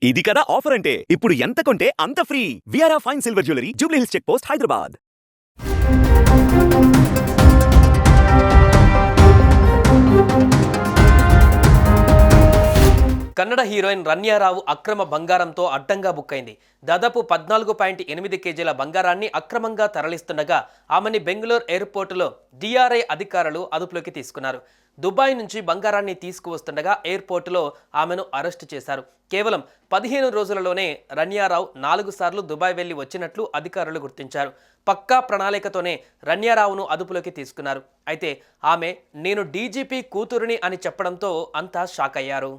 ఇది కదా ఆఫర్ అంటే ఇప్పుడు ఎంత కొంటే అంత ఫ్రీ. విఆర్ఆ fine silver jewellery, Jubilee Hills check post, Hyderabad. Kannada heroine Ranya Rao అక్రమ బంగారంతో అడ్డంగా బుక్ అయింది. దాదాపు 14.8 కేజీల బంగారాన్ని అక్రమంగా తరలిస్తుండగా ఆమెని బెంగళూరు ఎయిర్పోర్టులో డిఆర్ఐ అధికారులు అదుపులోకి తీసుకున్నారు. దుబాయ్ నుంచి బంగారాన్ని తీసుకువస్తుండగా ఎయిర్పోర్టులో ఆమెను అరెస్టు చేశారు. కేవలం 15 రోజులలోనే రన్యారావు 4 సార్లు దుబాయ్ వెళ్లి వచ్చినట్లు అధికారులు గుర్తించారు. పక్కా ప్రణాళికతోనే రన్యారావును అదుపులోకి తీసుకున్నారు. అయితే ఆమె నేను డీజీపీ కూతురుని అని చెప్పడంతో అంతా షాక్ అయ్యారు.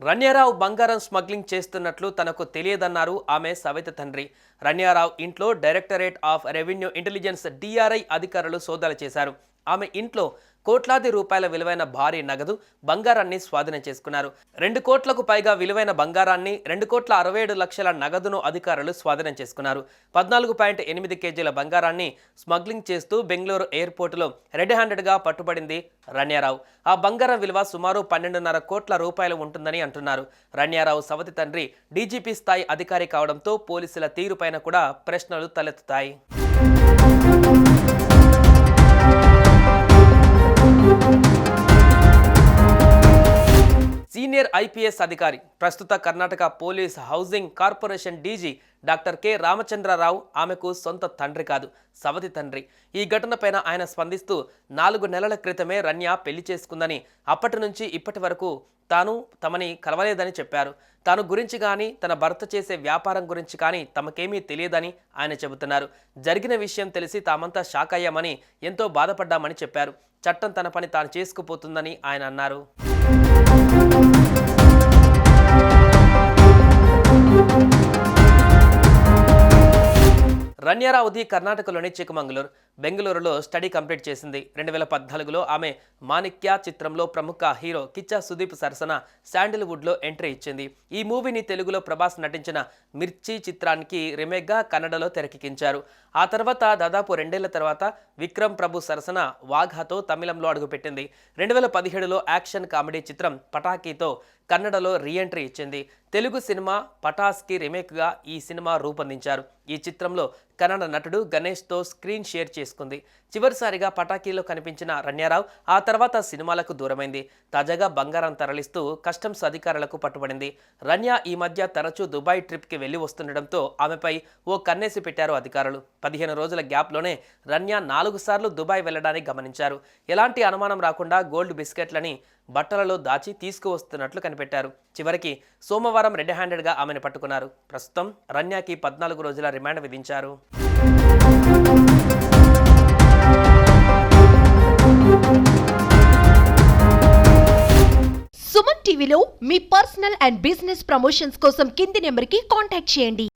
రన్యారావు బంగారం స్మగ్లింగ్ చేస్తున్నట్లు తనకు తెలియదన్నారు ఆమె సవిత తండ్రి. రన్యారావు ఇంట్లో directorate of revenue intelligence DRI అధికారులు సోదాలు చేశారు. ఆమె ఇంట్లో కోట్లాది రూపాయల విలువైన భారీ నగదు, బంగారాన్ని స్వాధీనం చేసుకున్నారు. 2 కోట్లకు పైగా విలువైన బంగారాన్ని, 2,67,00,000 నగదును అధికారులు స్వాధీనం చేసుకున్నారు. 14.8 కేజీల బంగారాన్ని స్మగ్లింగ్ చేస్తూ బెంగళూరు ఎయిర్పోర్టులో రెడ్ హ్యాండెడ్గా పట్టుబడింది రన్యారావు. ఆ బంగారం విలువ సుమారు 12.5 కోట్ల రూపాయలు ఉంటుందని అంటున్నారు. రన్యారావు సవతి తండ్రి డీజీపీ స్థాయి అధికారి కావడంతో పోలీసుల తీరుపైన కూడా ప్రశ్నలు తలెత్తుతాయి. సీనియర్ ఐపీఎస్ అధికారి, ప్రస్తుత Karnataka police housing corporation DG doctor K Ramachandra Rao ఆమెకు సొంత తండ్రి కాదు, సవతి తండ్రి. ఈ ఘటనపైన ఆయన స్పందిస్తూ 4 నెలల క్రితమే రన్య పెళ్లి చేసుకుందని, అప్పటి నుంచి ఇప్పటి వరకు తాను తమని కలవలేదని చెప్పారు. తాను గురించి కానీ తన భర్త చేసే వ్యాపారం గురించి కానీ తమకేమీ తెలియదని ఆయన చెబుతున్నారు. జరిగిన విషయం తెలిసి తామంతా షాక్ అయ్యామని, ఎంతో బాధపడ్డామని చెప్పారు. చట్టం తన పని తాను చేసుకుపోతుందని ఆయన అన్నారు. రన్యారావుది కర్ణాటకలోని చిక్కమంగళూరు, బెంగళూరులో స్టడీ కంప్లీట్ చేసింది. 2014లో ఆమె మాణిక్య చిత్రంలో ప్రముఖ హీరో కిచ్చా సుదీప్ సరసన శాండిల్వుడ్లో ఎంట్రీ ఇచ్చింది. ఈ మూవీని తెలుగులో ప్రభాస్ నటించిన మిర్చి చిత్రానికి రీమేక్గా కన్నడలో తెరకెక్కించారు. ఆ తర్వాత దాదాపు 2 ఏళ్ల తర్వాత విక్రమ్ ప్రభు సరసన వాఘాతో తమిళంలో అడుగుపెట్టింది. 2017లో యాక్షన్ కామెడీ చిత్రం పటాకీతో కన్నడలో రీఎంట్రీ ఇచ్చింది. తెలుగు సినిమా పటాస్కి రీమేక్గా ఈ సినిమా రూపొందించారు. ఈ చిత్రంలో కన్నడ నటుడు గణేష్తో స్క్రీన్ షేర్ చేసుకుంది. చివరిసారిగా పటాకీలో కనిపించిన రన్యారావు ఆ తర్వాత సినిమాలకు దూరమైంది. తాజాగా బంగారం తరలిస్తూ కస్టమ్స్ అధికారులకు పట్టుబడింది. రన్య ఈ మధ్య తరచూ దుబాయ్ ట్రిప్కి వెళ్లి వస్తుండటంతో ఆమెపై ఓ కన్నేసి పెట్టారు అధికారులు. 15 రోజుల గ్యాప్లోనే రన్య 4 సార్లు దుబాయ్ వెళ్లడాన్ని గమనించారు. ఎలాంటి అనుమానం రాకుండా గోల్డ్ బిస్కెట్లని బట్టలలో దాచి తీసుకువస్తున్నట్లు కనిపెట్టారు. చివరికి సోమవారం రెడ్ హ్యాండెడ్గా ఆమెను పట్టుకున్నారు. ప్రస్తుతం రన్యాకి 14 రోజుల రిమాండ్ విధించారు. సుమన్ టీవీలో మీ పర్సనల్ అండ్ బిజినెస్ ప్రమోషన్స్ కోసం కింది నెంబర్కి కాంటాక్ట్ చేయండి.